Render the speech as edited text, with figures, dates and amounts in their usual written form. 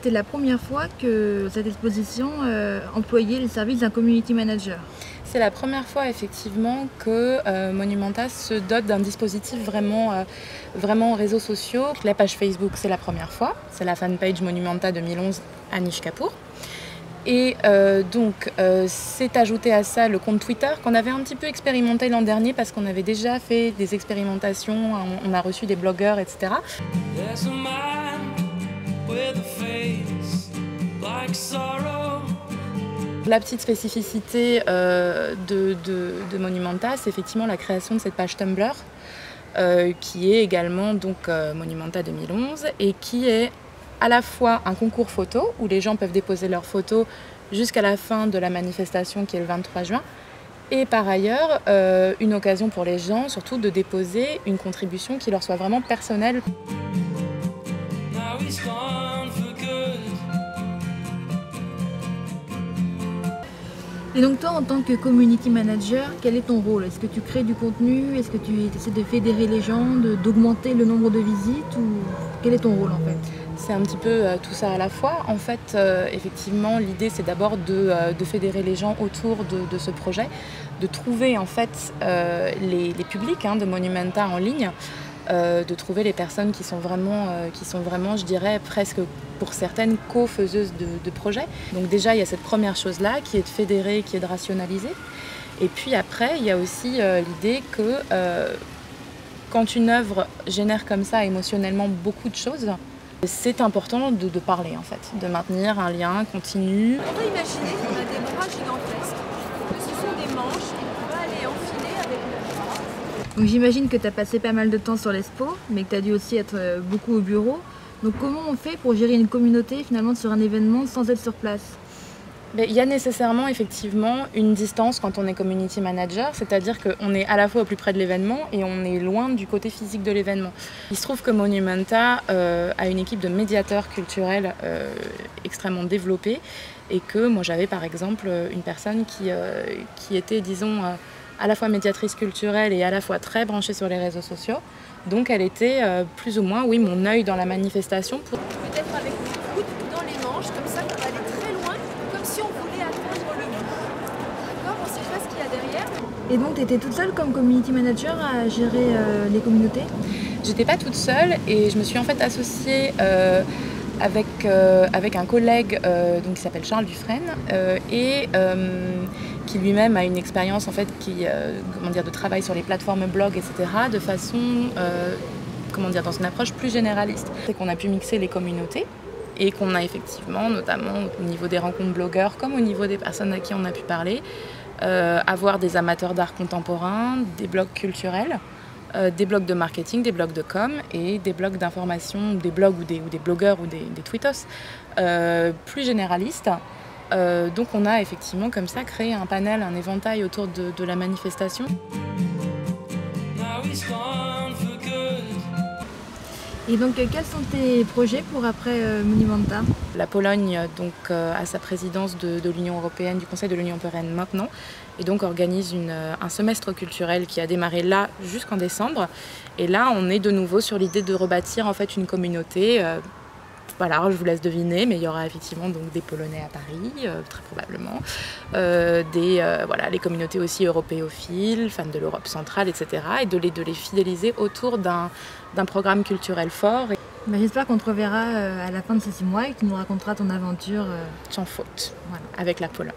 c'était la première fois que cette exposition employait les services d'un community manager. C'est la première fois effectivement que Monumenta se dote d'un dispositif vraiment réseaux sociaux. La page Facebook, c'est la première fois, c'est la fanpage Monumenta 2011 Anish Kapoor. Et donc c'est ajouté à ça le compte Twitter qu'on avait un petit peu expérimenté l'an dernier parce qu'on avait déjà fait des expérimentations, on a reçu des blogueurs, etc. La petite spécificité de Monumenta, c'est effectivement la création de cette page Tumblr qui est également donc Monumenta 2011 et qui est à la fois un concours photo où les gens peuvent déposer leurs photos jusqu'à la fin de la manifestation qui est le 23 juin et par ailleurs une occasion pour les gens surtout de déposer une contribution qui leur soit vraiment personnelle. Et donc toi, en tant que community manager, quel est ton rôle? Est-ce que tu crées du contenu? Est-ce que tu essaies de fédérer les gens, d'augmenter le nombre de visites? Ou quel est ton rôle en fait? C'est un petit peu tout ça à la fois. En fait, effectivement, l'idée c'est d'abord de fédérer les gens autour de ce projet, de trouver en fait les publics de Monumenta en ligne, de trouver les personnes qui sont vraiment, je dirais, presque pour certaines co-faiseuses de projets. Donc déjà, il y a cette première chose-là qui est de fédérer, qui est de rationaliser. Et puis après, il y a aussi l'idée que quand une œuvre génère comme ça émotionnellement beaucoup de choses, c'est important de parler en fait, de maintenir un lien continu. On peut imaginer qu'on a des bras gigantesques, que ce sont des manches et qu'on va aller enfiler avec le bras. Donc j'imagine que tu as passé pas mal de temps sur l'expo, mais que tu as dû aussi être beaucoup au bureau. Donc comment on fait pour gérer une communauté finalement sur un événement sans être sur place? Il y a nécessairement effectivement une distance quand on est community manager, c'est-à-dire qu'on est à la fois au plus près de l'événement et on est loin du côté physique de l'événement. Il se trouve que Monumenta a une équipe de médiateurs culturels extrêmement développée et que moi j'avais par exemple une personne qui était disons à la fois médiatrice culturelle et à la fois très branchée sur les réseaux sociaux. Donc elle était plus ou moins, oui, mon œil dans la manifestation. Peut-être avec les coudes dans les manches, comme ça on va aller très loin, comme si on voulait atteindre le but. D'accord? On ne sait pas ce qu'il y a derrière. Et donc tu étais toute seule comme community manager à gérer les communautés? J'étais pas toute seule et je me suis en fait associée avec un collègue donc, qui s'appelle Charles Dufresne et qui lui-même a une expérience en fait de travail sur les plateformes blog, etc. de façon dans une approche plus généraliste. C'est qu'on a pu mixer les communautés et qu'on a effectivement, notamment au niveau des rencontres blogueurs comme au niveau des personnes à qui on a pu parler, avoir des amateurs d'art contemporain, des blogs culturels, des blogs de marketing, des blogs de com et des blogs d'information, des blogs ou des blogueurs ou des tweetos plus généralistes. Donc on a effectivement comme ça créé un panel, un éventail autour de la manifestation. Et donc quels sont tes projets pour après Monumenta? La Pologne donc, a sa présidence de l'Union européenne, du Conseil de l'Union européenne maintenant, et donc organise un semestre culturel qui a démarré là jusqu'en décembre. Et là on est de nouveau sur l'idée de rebâtir en fait une communauté. Voilà, je vous laisse deviner, mais il y aura effectivement donc des Polonais à Paris, très probablement, les communautés aussi européophiles, fans de l'Europe centrale, etc. Et de les fidéliser autour d'un programme culturel fort. J'espère qu'on te reverra à la fin de ces 6 mois et que tu nous raconteras ton aventure. Sans faute, Voilà. avec la Pologne.